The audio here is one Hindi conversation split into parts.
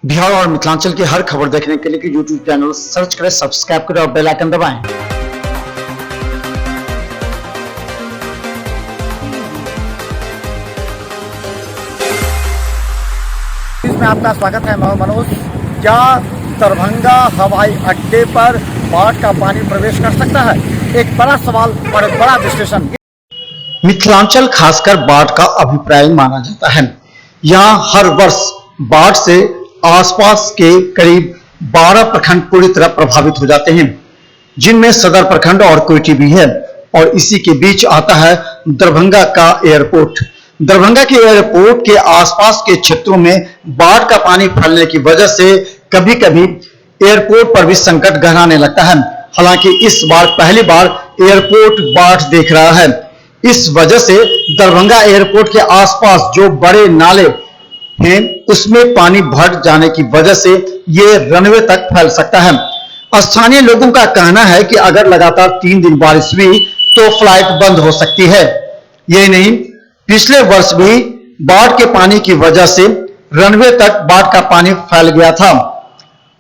बिहार और मिथिलांचल की हर खबर देखने के लिए यूट्यूब चैनल सर्च करें, सब्सक्राइब करें और बेल आइकन दबाएं। इसमें आपका स्वागत है। मैं मनोज। क्या दरभंगा हवाई अड्डे पर बाढ़ का पानी प्रवेश कर सकता है? एक बड़ा सवाल और एक बड़ा विश्लेषण। मिथिलांचल खासकर बाढ़ का अभिप्राय माना जाता है। यहाँ हर वर्ष बाढ़ से आसपास के करीब 12 प्रखंड पूरी तरह प्रभावित हो जाते हैं, जिनमें सदर प्रखंड और कोयटी भी है। और इसी के बीच आता है दरभंगा का एयरपोर्ट। दरभंगा के एयरपोर्ट के आसपास के क्षेत्रों में बाढ़ का पानी फैलने की वजह से कभी कभी एयरपोर्ट पर भी संकट गहराने लगता है। हालांकि इस बार पहली बार एयरपोर्ट बाढ़ देख रहा है। इस वजह से दरभंगा एयरपोर्ट के आसपास जो बड़े नाले हैं उसमें पानी भर जाने की वजह से ये रनवे तक फैल सकता है। स्थानीय लोगों का कहना है कि अगर लगातार 3 दिन बारिश हुई तो फ्लाइट बंद हो सकती है। यही नहीं, पिछले वर्ष भी बाढ़ के पानी की वजह से रनवे तक बाढ़ का पानी फैल गया था।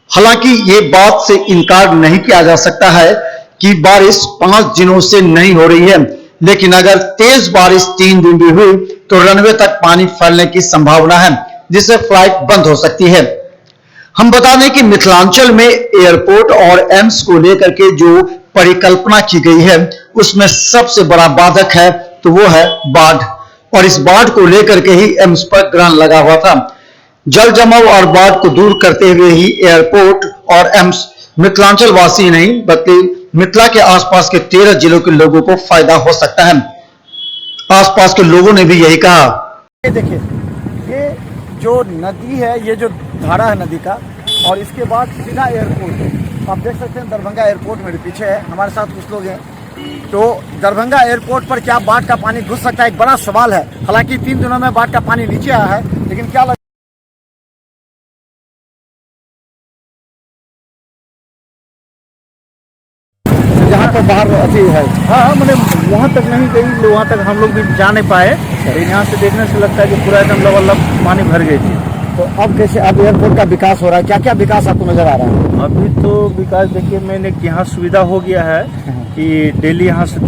हालांकि ये बात से इनकार नहीं किया जा सकता है कि बारिश 5 दिनों से नहीं हो रही है, लेकिन अगर तेज बारिश 3 दिन भी हुई तो रनवे तक पानी फैलने की संभावना है, जिससे फ्लाइट बंद हो सकती है। हम बता दें कि मिथिलांचल में एयरपोर्ट और एम्स को लेकर के जो परिकल्पना की गई है उसमें सबसे बड़ा बाधक है तो वो है बाढ़। और इस बाढ़ को लेकर के ही एम्स पर ग्रहण लगा हुआ था। जल जमाव और बाढ़ को दूर करते हुए ही एयरपोर्ट और एम्स मिथिलांचल वासी नहीं बल्कि मिथिला के आसपास के 13 जिलों के लोगों को फायदा हो सकता है। आसपास के लोगों ने भी यही कहा। ये देखिए, ये जो नदी है, ये जो धारा है नदी का, और इसके बाद सीधा एयरपोर्ट आप देख सकते हैं। दरभंगा एयरपोर्ट मेरे पीछे है, हमारे साथ कुछ लोग हैं। तो दरभंगा एयरपोर्ट पर क्या बाढ़ का पानी घुस सकता है? एक बड़ा सवाल है। हालांकि 3 दिनों में बाढ़ का पानी नीचे आया है, लेकिन क्या जहाँ पर बाहर अति है, हाँ मतलब वहाँ तक नहीं गई, वहाँ तक हम लोग भी जा नहीं पाए। यहाँ से देखने से लगता है कि पूरा एकदम लबालब पानी भर गई थी। तो अब कैसे, अब एयरपोर्ट का विकास हो रहा है? क्या क्या विकास आपको नजर आ रहा है? अभी तो विकास देखिए, मैंने यहाँ सुविधा हो गया है कि डेली यहाँ से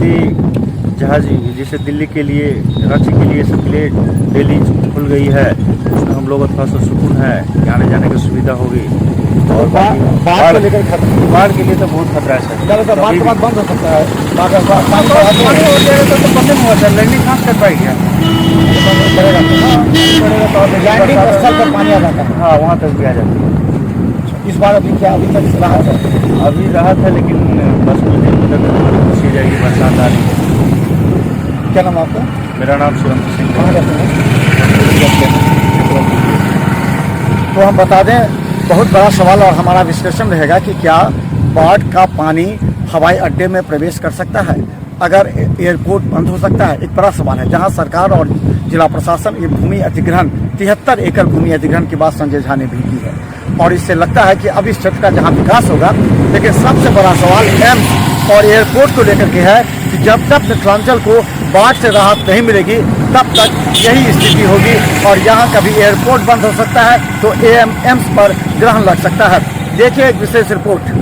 जहाज जैसे दिल्ली के लिए, रांची के लिए, सबके लिए डेली खुल गई है। उसमें हम लोग को थोड़ा सा सुकून है, आने जाने की सुविधा होगी। और बाढ़ को लेकर बाढ़ के लिए तो बहुत खतरा है सर। बाढ़ के बाद बंद हो सकता है। तो बंद नहीं हुआ सर, लैंडिंग कहाँ कर पाएगी? लैंडिंग स्थल पर पानी आ जाता है। हाँ, वहाँ तक भी आ जाती है। इस बार अभी तक राहत है? अभी राहत है, लेकिन बस कुछ दिन तक खुशी जाएगी, बरसात आ रही है। क्या नाम आपका? मेरा नाम सुरंत सिंह कहाँ रहते हैं? तो हम बता दें, बहुत बड़ा सवाल और हमारा विश्लेषण रहेगा कि क्या बाढ़ का पानी हवाई अड्डे में प्रवेश कर सकता है? अगर एयरपोर्ट बंद हो सकता है? एक बड़ा सवाल है, जहां सरकार और जिला प्रशासन ये भूमि अधिग्रहण 73 एकड़ भूमि अधिग्रहण की बात संजय झा ने भी की है। और इससे लगता है कि अब इस क्षेत्र का जहां विकास होगा। लेकिन सबसे बड़ा सवाल एम्स और एयरपोर्ट को लेकर के है कि जब तक मिथिलांचल को बाढ़ से राहत नहीं मिलेगी तब तक यही स्थिति होगी। और यहाँ कभी एयरपोर्ट बंद हो सकता है तो एम्स पर ग्रहण लग सकता है। देखिए एक विशेष रिपोर्ट।